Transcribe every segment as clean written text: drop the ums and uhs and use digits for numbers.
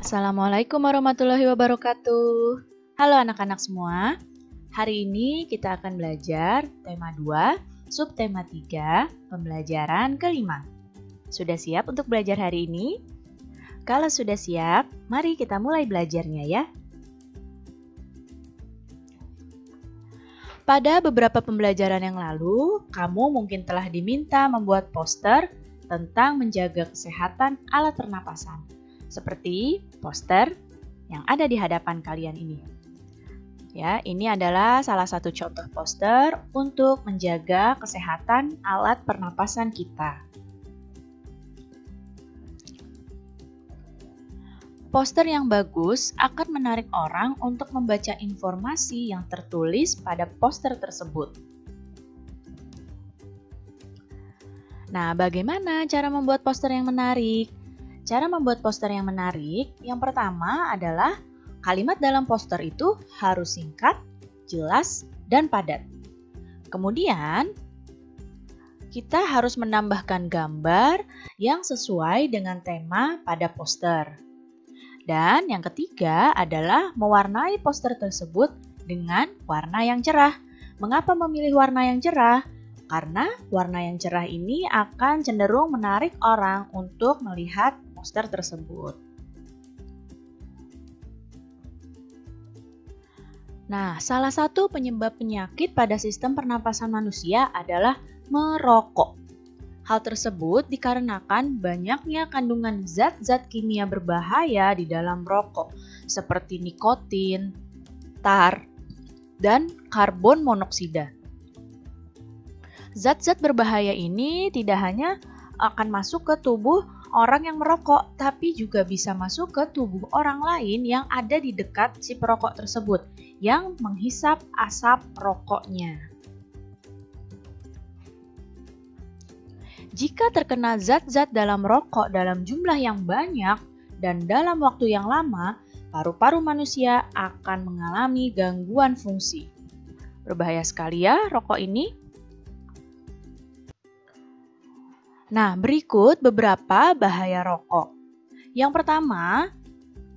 Assalamualaikum warahmatullahi wabarakatuh. Halo anak-anak semua. Hari ini kita akan belajar tema 2, subtema 3, pembelajaran kelima. Sudah siap untuk belajar hari ini? Kalau sudah siap, mari kita mulai belajarnya ya. Pada beberapa pembelajaran yang lalu, kamu mungkin telah diminta membuat poster tentang menjaga kesehatan alat pernapasan. Seperti poster yang ada di hadapan kalian ini. Ya, ini adalah salah satu contoh poster untuk menjaga kesehatan alat pernapasan kita. Poster yang bagus akan menarik orang untuk membaca informasi yang tertulis pada poster tersebut. Nah, bagaimana cara membuat poster yang menarik? Cara membuat poster yang menarik, yang pertama adalah kalimat dalam poster itu harus singkat, jelas, dan padat. Kemudian, kita harus menambahkan gambar yang sesuai dengan tema pada poster. Dan yang ketiga adalah mewarnai poster tersebut dengan warna yang cerah. Mengapa memilih warna yang cerah? Karena warna yang cerah ini akan cenderung menarik orang untuk melihat poster tersebut. Nah, salah satu penyebab penyakit pada sistem pernapasan manusia adalah merokok. Hal tersebut dikarenakan banyaknya kandungan zat-zat kimia berbahaya di dalam rokok, seperti nikotin, tar, dan karbon monoksida. Zat-zat berbahaya ini tidak hanya akan masuk ke tubuh orang yang merokok, tapi juga bisa masuk ke tubuh orang lain yang ada di dekat si perokok tersebut, yang menghisap asap rokoknya. Jika terkena zat-zat dalam rokok dalam jumlah yang banyak dan dalam waktu yang lama, paru-paru manusia akan mengalami gangguan fungsi. Berbahaya sekali ya rokok ini. Nah, berikut beberapa bahaya rokok. Yang pertama,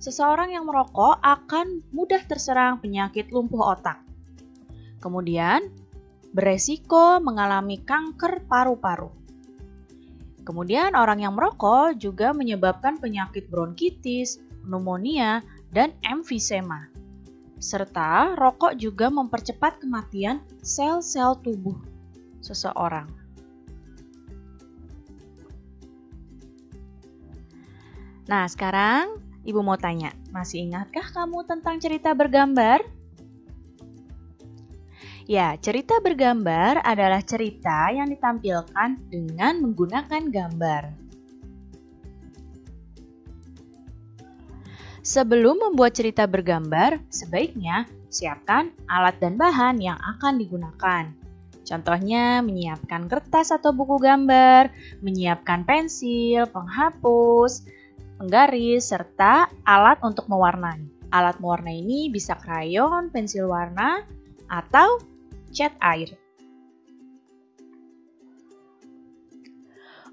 seseorang yang merokok akan mudah terserang penyakit lumpuh otak. Kemudian, beresiko mengalami kanker paru-paru. Kemudian, orang yang merokok juga menyebabkan penyakit bronkitis, pneumonia, dan emfisema. Serta, rokok juga mempercepat kematian sel-sel tubuh seseorang. Nah, sekarang Ibu mau tanya, masih ingatkah kamu tentang cerita bergambar? Ya, cerita bergambar adalah cerita yang ditampilkan dengan menggunakan gambar. Sebelum membuat cerita bergambar, sebaiknya siapkan alat dan bahan yang akan digunakan. Contohnya, menyiapkan kertas atau buku gambar, menyiapkan pensil, penghapus, penggaris, serta alat untuk mewarnai. Alat mewarna ini bisa krayon, pensil warna, atau cat air.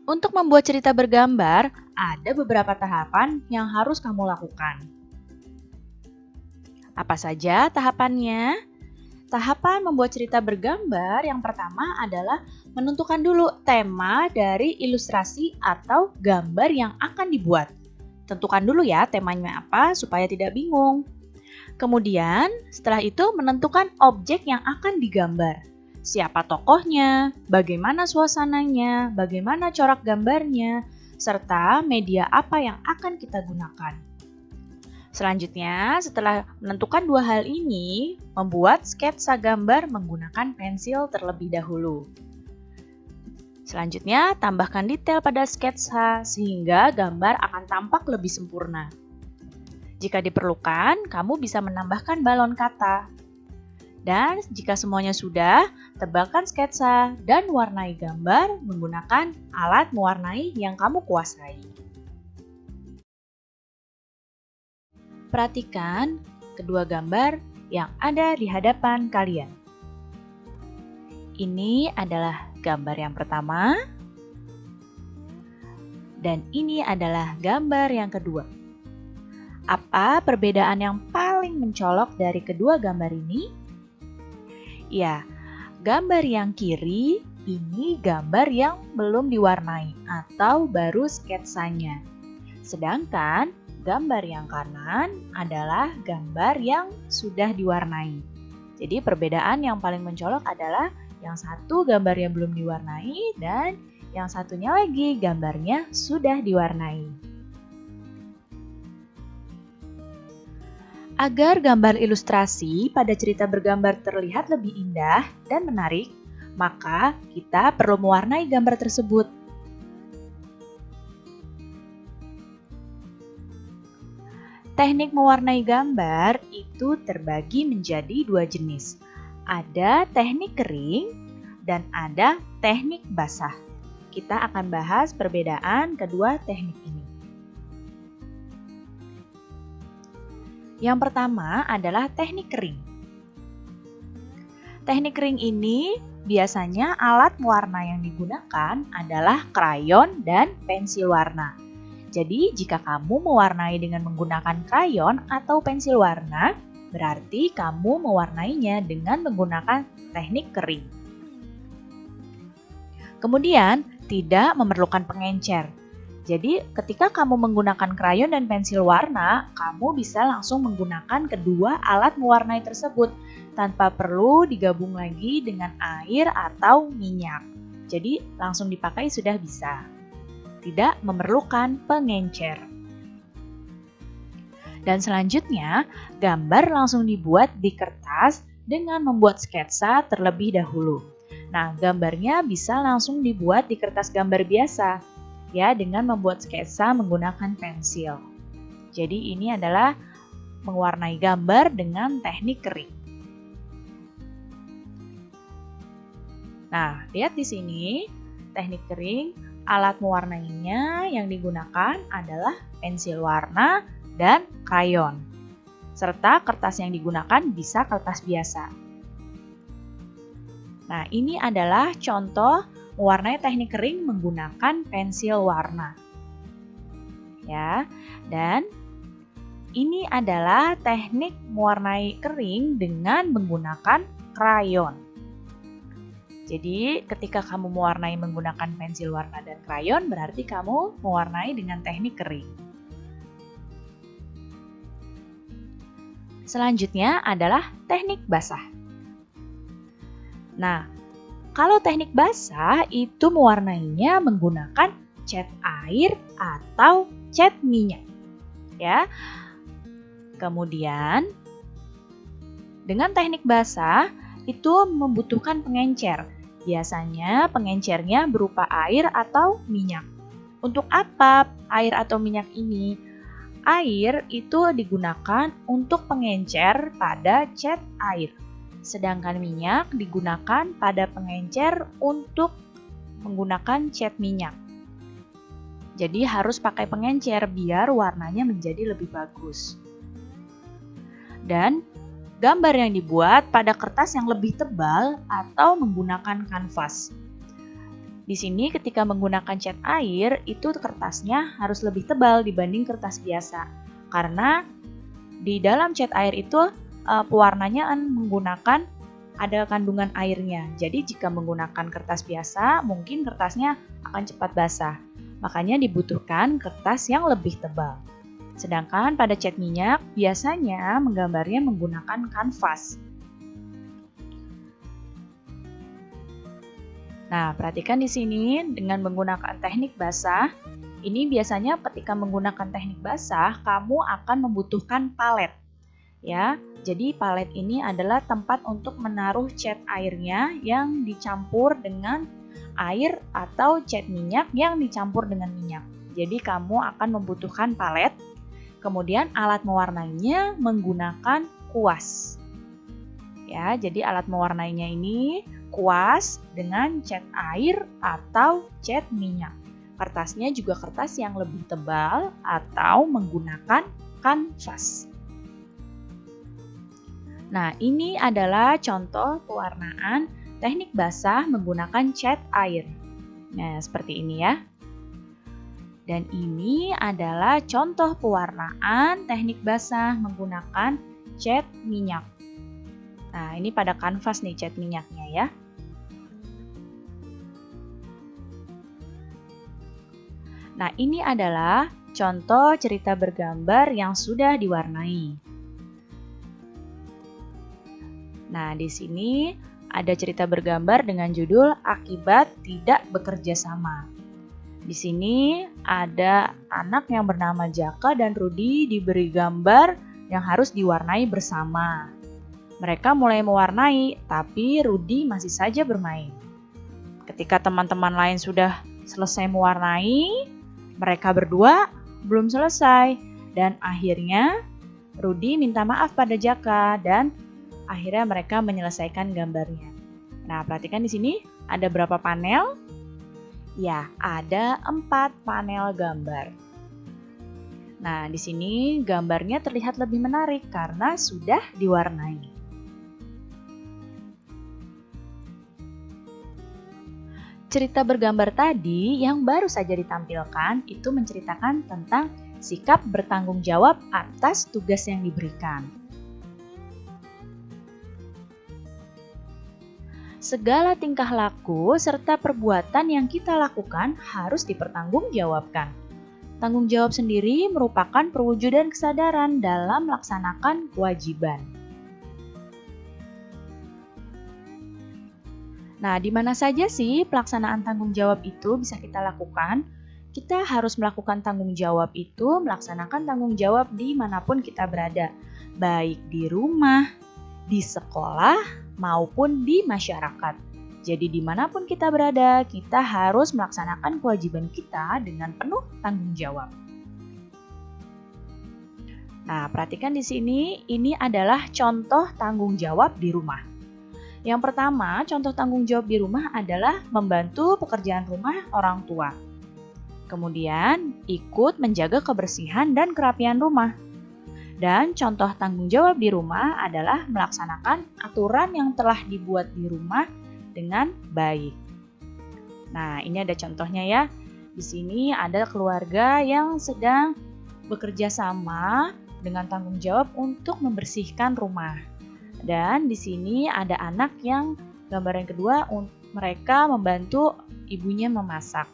Untuk membuat cerita bergambar, ada beberapa tahapan yang harus kamu lakukan. Apa saja tahapannya? Tahapan membuat cerita bergambar yang pertama adalah menentukan dulu tema dari ilustrasi atau gambar yang akan dibuat. Tentukan dulu ya temanya apa supaya tidak bingung. Kemudian setelah itu menentukan objek yang akan digambar. Siapa tokohnya, bagaimana suasananya, bagaimana corak gambarnya, serta media apa yang akan kita gunakan. Selanjutnya, setelah menentukan dua hal ini, membuat sketsa gambar menggunakan pensil terlebih dahulu. Selanjutnya, tambahkan detail pada sketsa sehingga gambar akan tampak lebih sempurna. Jika diperlukan, kamu bisa menambahkan balon kata. Dan jika semuanya sudah, tebalkan sketsa dan warnai gambar menggunakan alat mewarnai yang kamu kuasai. Perhatikan kedua gambar yang ada di hadapan kalian. Ini adalah gambar yang pertama, dan ini adalah gambar yang kedua. Apa perbedaan yang paling mencolok dari kedua gambar ini? Ya, gambar yang kiri ini gambar yang belum diwarnai atau baru sketsanya. Sedangkan gambar yang kanan adalah gambar yang sudah diwarnai. Jadi perbedaan yang paling mencolok adalah yang satu gambarnya belum diwarnai dan yang satunya lagi gambarnya sudah diwarnai. Agar gambar ilustrasi pada cerita bergambar terlihat lebih indah dan menarik, maka kita perlu mewarnai gambar tersebut. Teknik mewarnai gambar itu terbagi menjadi dua jenis. Ada teknik kering dan ada teknik basah. Kita akan bahas perbedaan kedua teknik ini. Yang pertama adalah teknik kering. Teknik kering ini biasanya alat mewarna yang digunakan adalah krayon dan pensil warna. Jadi jika kamu mewarnai dengan menggunakan krayon atau pensil warna, berarti kamu mewarnainya dengan menggunakan teknik kering. Kemudian, tidak memerlukan pengencer. Jadi, ketika kamu menggunakan krayon dan pensil warna, kamu bisa langsung menggunakan kedua alat mewarnai tersebut tanpa perlu digabung lagi dengan air atau minyak. Jadi, langsung dipakai sudah bisa. Tidak memerlukan pengencer. Dan selanjutnya, gambar langsung dibuat di kertas dengan membuat sketsa terlebih dahulu. Nah, gambarnya bisa langsung dibuat di kertas gambar biasa, ya, dengan membuat sketsa menggunakan pensil. Jadi ini adalah mewarnai gambar dengan teknik kering. Nah, lihat di sini, teknik kering, alat mewarnainya yang digunakan adalah pensil warna dan krayon. Serta kertas yang digunakan bisa kertas biasa. Nah, ini adalah contoh mewarnai teknik kering menggunakan pensil warna. Ya, dan ini adalah teknik mewarnai kering dengan menggunakan krayon. Jadi, ketika kamu mewarnai menggunakan pensil warna dan krayon, berarti kamu mewarnai dengan teknik kering. Selanjutnya adalah teknik basah. Nah, kalau teknik basah itu mewarnainya menggunakan cat air atau cat minyak. Ya. Kemudian, dengan teknik basah itu membutuhkan pengencer. Biasanya pengencernya berupa air atau minyak. Untuk apa air atau minyak ini? Air itu digunakan untuk pengencer pada cat air. Sedangkan minyak digunakan pada pengencer untuk menggunakan cat minyak. Jadi harus pakai pengencer biar warnanya menjadi lebih bagus. Dan gambar yang dibuat pada kertas yang lebih tebal atau menggunakan kanvas. Di sini ketika menggunakan cat air, itu kertasnya harus lebih tebal dibanding kertas biasa. Karena di dalam cat air itu pewarnanya menggunakan ada kandungan airnya. Jadi jika menggunakan kertas biasa, mungkin kertasnya akan cepat basah. Makanya dibutuhkan kertas yang lebih tebal. Sedangkan pada cat minyak, biasanya menggambarnya menggunakan kanvas. Nah, perhatikan di sini dengan menggunakan teknik basah, ini biasanya ketika menggunakan teknik basah, kamu akan membutuhkan palet. Ya, jadi palet ini adalah tempat untuk menaruh cat airnya yang dicampur dengan air atau cat minyak yang dicampur dengan minyak. Jadi kamu akan membutuhkan palet. Kemudian alat mewarnainya menggunakan kuas. Ya, jadi alat mewarnainya ini kuas dengan cat air atau cat minyak. Kertasnya juga kertas yang lebih tebal atau menggunakan kanvas. Nah, ini adalah contoh pewarnaan teknik basah menggunakan cat air. Nah, seperti ini ya. Dan ini adalah contoh pewarnaan teknik basah menggunakan cat minyak. Nah, ini pada kanvas nih cat minyaknya ya. Nah, ini adalah contoh cerita bergambar yang sudah diwarnai. Nah, di sini ada cerita bergambar dengan judul Akibat Tidak Bekerja Sama. Di sini ada anak yang bernama Jaka dan Rudi diberi gambar yang harus diwarnai bersama. Mereka mulai mewarnai, tapi Rudi masih saja bermain. Ketika teman-teman lain sudah selesai mewarnai, mereka berdua belum selesai. Dan akhirnya Rudi minta maaf pada Jaka dan akhirnya mereka menyelesaikan gambarnya. Nah, perhatikan di sini ada berapa panel? Ya, ada 4 panel gambar. Nah, di sini gambarnya terlihat lebih menarik karena sudah diwarnai. Cerita bergambar tadi yang baru saja ditampilkan itu menceritakan tentang sikap bertanggung jawab atas tugas yang diberikan. Segala tingkah laku serta perbuatan yang kita lakukan harus dipertanggungjawabkan. Tanggung jawab sendiri merupakan perwujudan kesadaran dalam melaksanakan kewajiban. Nah, di mana saja sih pelaksanaan tanggung jawab itu bisa kita lakukan? Kita harus melakukan tanggung jawab itu, melaksanakan tanggung jawab dimanapun kita berada, baik di rumah, di sekolah, maupun di masyarakat. Jadi dimanapun kita berada, kita harus melaksanakan kewajiban kita dengan penuh tanggung jawab. Nah, perhatikan di sini, ini adalah contoh tanggung jawab di rumah. Yang pertama, contoh tanggung jawab di rumah adalah membantu pekerjaan rumah orang tua. Kemudian, ikut menjaga kebersihan dan kerapian rumah. Dan contoh tanggung jawab di rumah adalah melaksanakan aturan yang telah dibuat di rumah dengan baik. Nah, ini ada contohnya ya. Di sini ada keluarga yang sedang bekerja sama dengan tanggung jawab untuk membersihkan rumah. Dan di sini ada anak yang gambar yang kedua, mereka membantu ibunya memasak.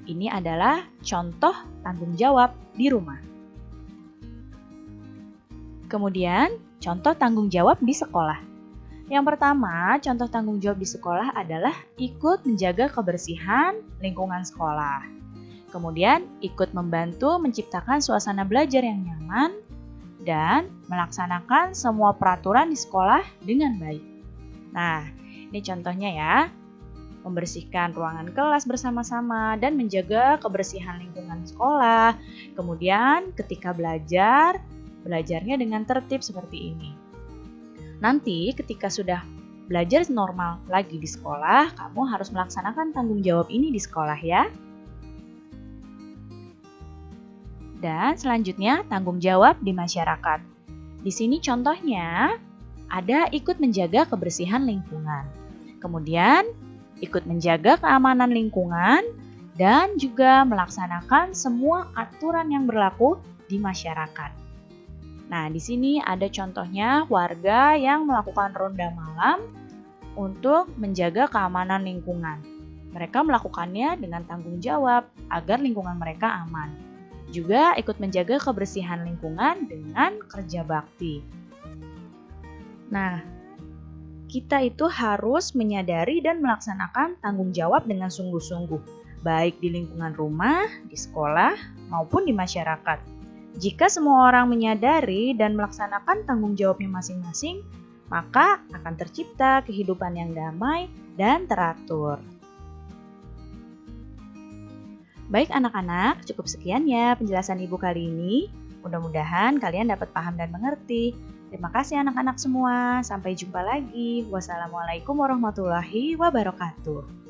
Ini adalah contoh tanggung jawab di rumah. Kemudian, contoh tanggung jawab di sekolah. Yang pertama, contoh tanggung jawab di sekolah adalah ikut menjaga kebersihan lingkungan sekolah. Kemudian, ikut membantu menciptakan suasana belajar yang nyaman dan melaksanakan semua peraturan di sekolah dengan baik. Nah, ini contohnya ya. Membersihkan ruangan kelas bersama-sama dan menjaga kebersihan lingkungan sekolah. Kemudian, ketika belajarnya dengan tertib seperti ini. Nanti ketika sudah belajar normal lagi di sekolah, kamu harus melaksanakan tanggung jawab ini di sekolah ya. Dan selanjutnya tanggung jawab di masyarakat. Di sini contohnya ada ikut menjaga kebersihan lingkungan. Kemudian ikut menjaga keamanan lingkungan dan juga melaksanakan semua aturan yang berlaku di masyarakat. Nah, di sini ada contohnya warga yang melakukan ronda malam untuk menjaga keamanan lingkungan. Mereka melakukannya dengan tanggung jawab agar lingkungan mereka aman. Juga ikut menjaga kebersihan lingkungan dengan kerja bakti. Nah, kita itu harus menyadari dan melaksanakan tanggung jawab dengan sungguh-sungguh, baik di lingkungan rumah, di sekolah, maupun di masyarakat. Jika semua orang menyadari dan melaksanakan tanggung jawabnya masing-masing, maka akan tercipta kehidupan yang damai dan teratur. Baik anak-anak, cukup sekian ya penjelasan Ibu kali ini. Mudah-mudahan kalian dapat paham dan mengerti. Terima kasih anak-anak semua. Sampai jumpa lagi. Wassalamualaikum warahmatullahi wabarakatuh.